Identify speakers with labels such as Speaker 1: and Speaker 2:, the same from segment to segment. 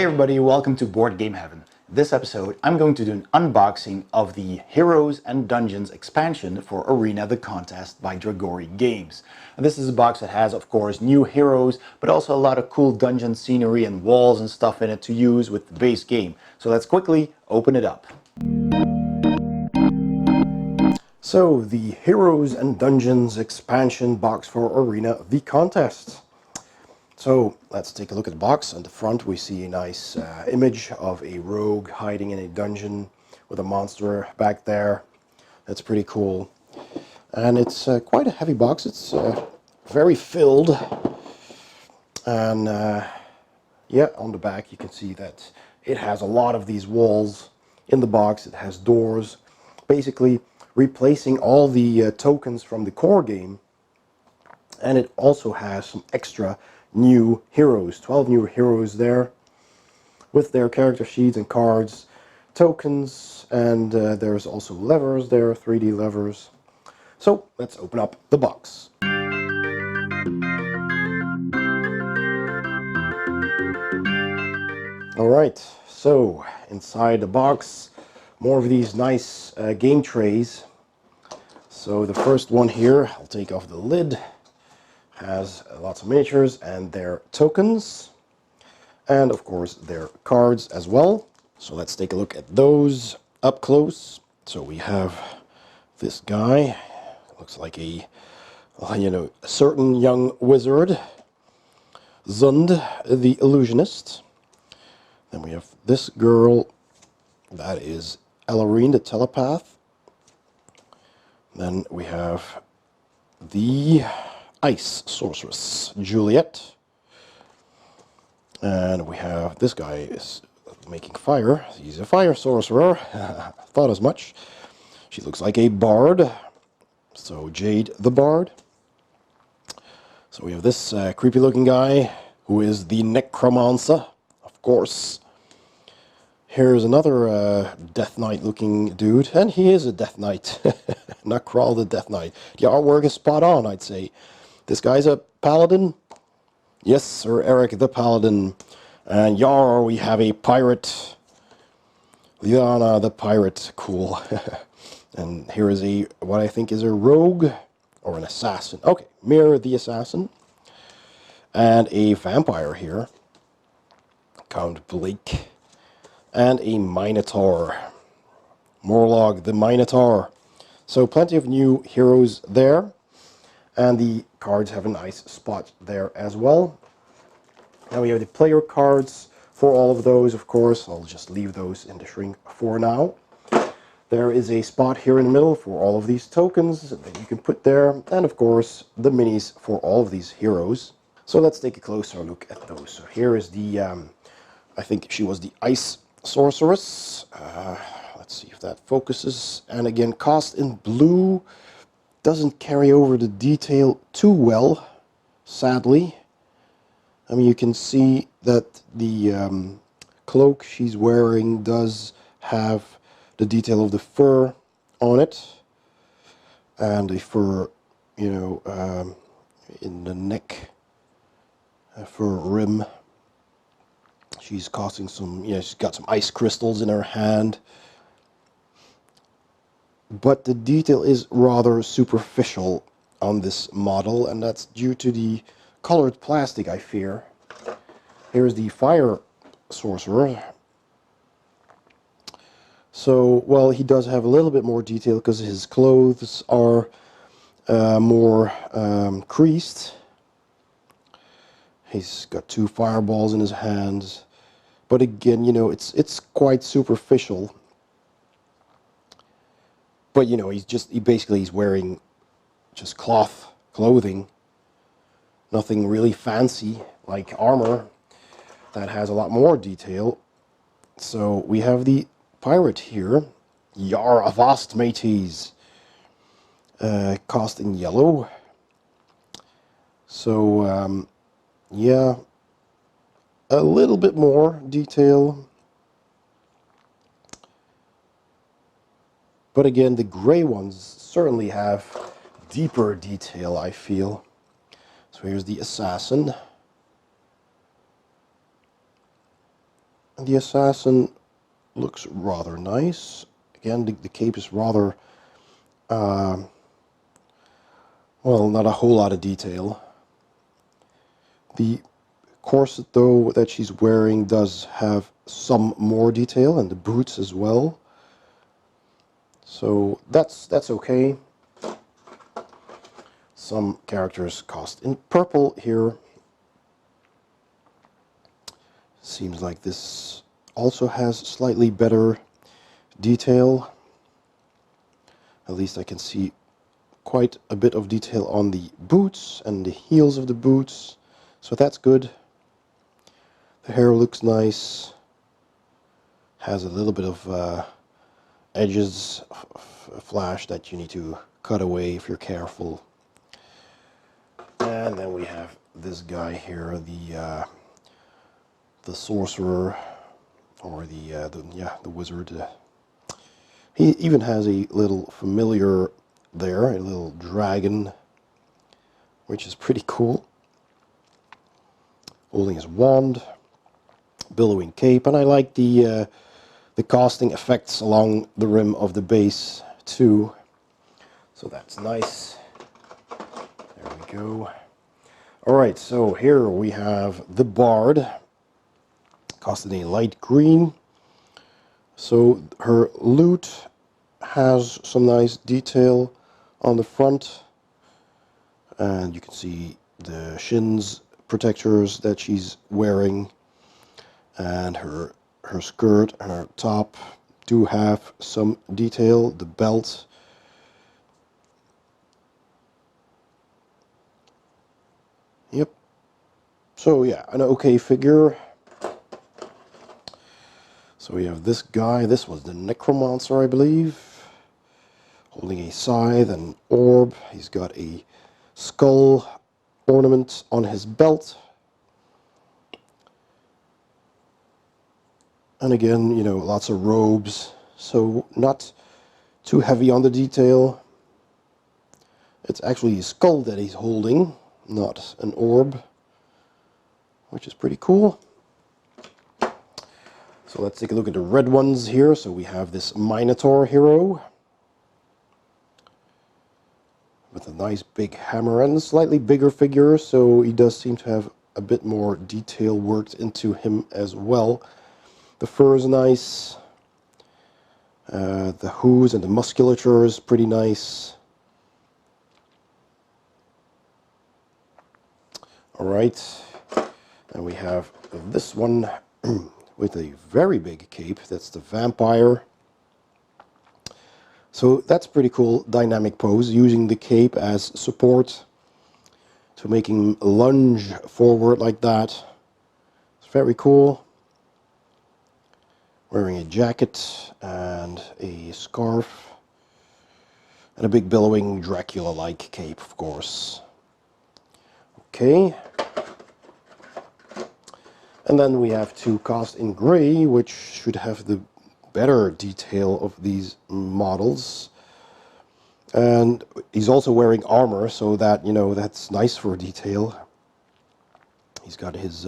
Speaker 1: Hey everybody, welcome to Board Game Heaven. This episode I'm going to do an unboxing of the Heroes and Dungeons expansion for Arena the Contest by Dragori Games. And this is a box that has, of course, new heroes, but also a lot of cool dungeon scenery and walls and stuff in it to use with the base game. So let's quickly open it up. So, the Heroes and Dungeons expansion box for Arena the Contest. So let's take a look at the box. On the front we see a nice image of a rogue hiding in a dungeon with a monster back there. That's pretty cool. And it's quite a heavy box. It's very filled. And yeah, on the back you can see that it has a lot of these walls in the box. It has doors, basically replacing all the tokens from the core game. And it also has some extra new heroes, 12 new heroes there with their character sheets and cards, tokens, and there's also levers there, 3D levers. So let's open up the box. Alright, so inside the box, more of these nice game trays. So the first one here, I'll take off the lid, has lots of miniatures and their tokens, and of course their cards as well. So let's take a look at those up close. So we have this guy, looks like a certain young wizard, Zund the illusionist. Then we have this girl, that is Ellarine the telepath. Then we have the ice sorceress, Juliet. And we have this guy is making fire. He's a fire sorcerer. Thought as much. She looks like a bard. So Jade the bard. So we have this creepy looking guy who is the necromancer, of course. Here's another Death Knight looking dude, and he is a Death Knight. Not Crawl the Death Knight. The artwork is spot on, I'd say. This guy's a paladin. Yes, Sir Eric the Paladin. And yar, we have a pirate. Liana the pirate. Cool. And here is a, what I think is a rogue or an assassin. Okay, Mirror the assassin. And a vampire here. Count Blake. And a minotaur. Morlog the Minotaur. So plenty of new heroes there. And the cards have a nice spot there as well. Now we have the player cards for all of those, of course. I'll just leave those in the shrink for now. There is a spot here in the middle for all of these tokens that you can put there. And of course, the minis for all of these heroes. So let's take a closer look at those. So here is the, I think she was the ice sorceress. Let's see if that focuses. And again, cast in blue. Doesn't carry over the detail too well, sadly. I mean, you can see that the cloak she's wearing does have the detail of the fur on it. And the fur, in the neck, fur rim. She's casting some, she's got some ice crystals in her hand. But the detail is rather superficial on this model, and that's due to the colored plastic, I fear. Here's the fire sorcerer. So, well, he does have a little bit more detail because his clothes are more creased. He's got two fireballs in his hands. But again, it's quite superficial. But he's wearing just clothing, nothing really fancy like armor that has a lot more detail. So we have the pirate here, Yar Avast Mateys, cast in yellow. So yeah, a little bit more detail. But again, the gray ones certainly have deeper detail, I feel. So here's the assassin. The assassin looks rather nice. Again, the cape is rather, well, not a whole lot of detail. The corset, though, that she's wearing does have some more detail, and the boots as well. So that's okay. Some characters cast in purple here. Seems like this also has slightly better detail. At least I can see quite a bit of detail on the boots and the heels of the boots. So that's good. The hair looks nice. Has a little bit of edges, flash that you need to cut away if you're careful. And then we have this guy here, the sorcerer, or the wizard. He even has a little familiar there, a little dragon, which is pretty cool. Holding his wand, billowing cape, and I like the casting effects along the rim of the base too. So that's nice. There we go. All right, so here we have the bard, casted in a light green. So her lute has some nice detail on the front, and you can see the shins protectors that she's wearing, and her skirt and her top do have some detail. The belt, yep. So yeah, an okay figure. So we have this guy. This was the necromancer, I believe, holding a scythe and an orb. He's got a skull ornament on his belt. And again, you know, lots of robes, so not too heavy on the detail. It's actually a skull that he's holding, not an orb, which is pretty cool. So let's take a look at the red ones here. So we have this Minotaur hero with a nice big hammer and a slightly bigger figure, so he does seem to have a bit more detail worked into him as well. The fur is nice. The hooves and the musculature is pretty nice. Alright, and we have this one with a very big cape. That's the vampire. So that's pretty cool dynamic pose, using the cape as support to make him lunge forward like that. It's very cool. Wearing a jacket and a scarf and a big billowing Dracula-like cape, of course. Okay. And then we have two cast in gray, which should have the better detail of these models. And he's also wearing armor, so that, you know, that's nice for detail. He's got his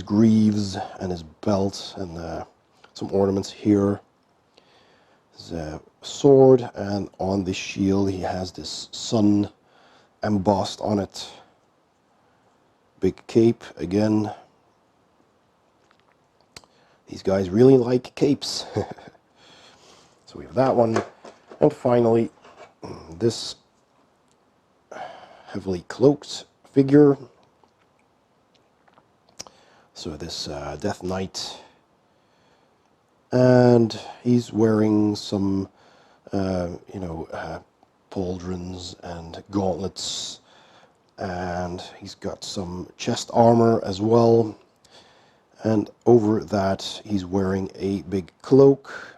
Speaker 1: greaves and his belt and some ornaments here. His sword, and on the shield he has this sun embossed on it. Big cape again. These guys really like capes. So we have that one. And finally, this heavily cloaked figure. So this Death Knight. And he's wearing some, pauldrons and gauntlets. And he's got some chest armor as well. And over that, he's wearing a big cloak.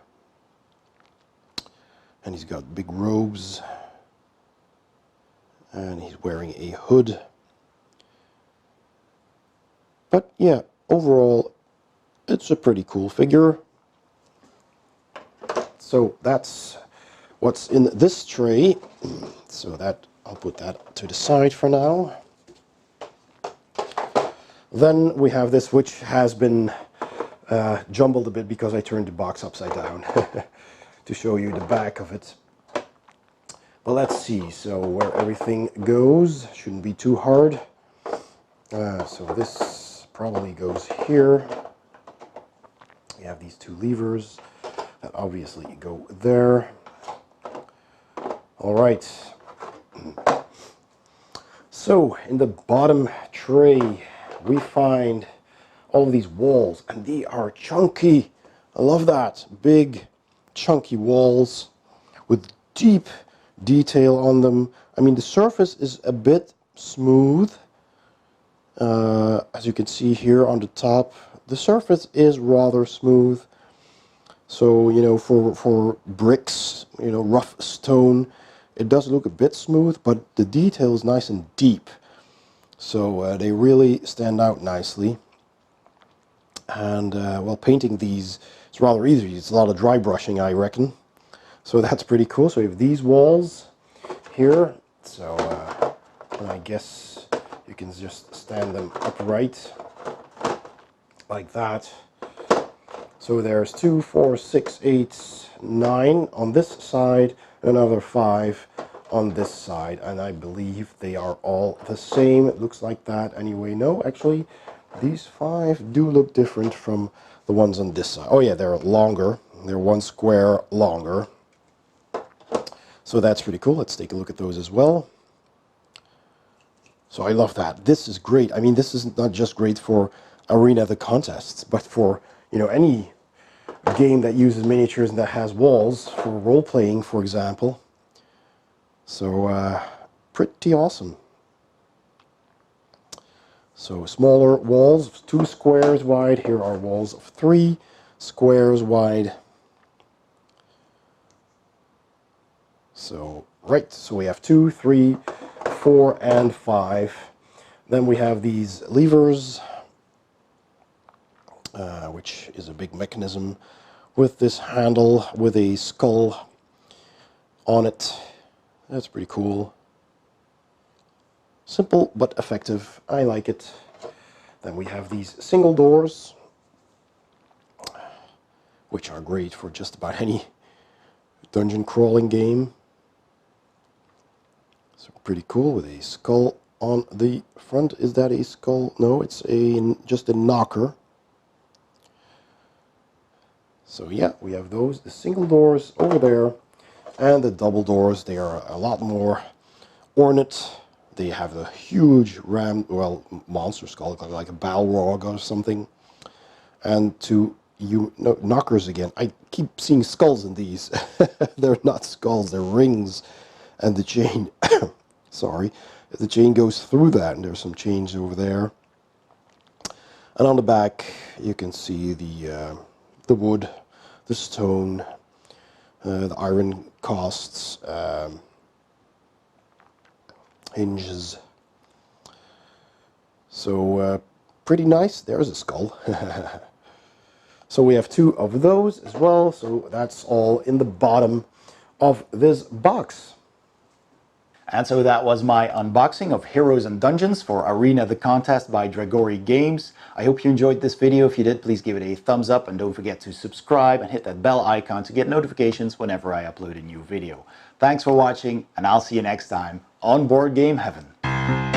Speaker 1: And he's got big robes. And he's wearing a hood. But yeah, overall, it's a pretty cool figure. So that's what's in this tray. So that, I'll put that to the side for now. Then we have this, which has been jumbled a bit because I turned the box upside down to show you the back of it. But let's see, so where everything goes shouldn't be too hard. So this probably goes here. We have these two levers that obviously go there. All right. So in the bottom tray, we find all of these walls, and they are chunky. I love that. Big, chunky walls with deep detail on them. I mean, the surface is a bit smooth. As you can see here on the top, the surface is rather smooth. So, you know, for bricks, you know, rough stone, it does look a bit smooth, but the detail is nice and deep. So they really stand out nicely. And, well, painting these is rather easy. It's a lot of dry brushing, I reckon. So that's pretty cool. So we have these walls here. So I guess you can just stand them upright like that. So there's 2, 4, 6, 8, 9 on this side, another 5 on this side, and I believe they are all the same. It looks like that anyway. No, actually, these 5 do look different from the ones on this side. Oh yeah, they're longer. They're 1 square longer. So that's pretty cool. Let's take a look at those as well. So I love that. This is great. I mean, this is not just great for Arena the contests, but for, you know, any game that uses miniatures and that has walls for role-playing, for example. So pretty awesome. So smaller walls, 2 squares wide. Here are walls of 3 squares wide. So right, so we have 2, 3, 4, and 5. Then we have these levers, which is a big mechanism with this handle with a skull on it. That's pretty cool. Simple but effective. I like it. Then we have these single doors, which are great for just about any dungeon crawling game. So pretty cool with a skull on the front. Is that a skull? No, it's just a knocker. So yeah, we have those, the single doors over there, and the double doors. They are a lot more ornate. They have a huge monster skull, like a Balrog or something. And knockers again. I keep seeing skulls in these. They're not skulls, they're rings. And the chain, sorry, the chain goes through that, and there's some chains over there. And on the back, you can see the wood, the stone, the iron casts, hinges. So pretty nice. There's a skull. So we have 2 of those as well. So that's all in the bottom of this box. And so that was my unboxing of Heroes and Dungeons for Arena the Contest by Dragori Games. I hope you enjoyed this video. If you did, please give it a thumbs up and don't forget to subscribe and hit that bell icon to get notifications whenever I upload a new video. Thanks for watching, and I'll see you next time on Board Game Heaven.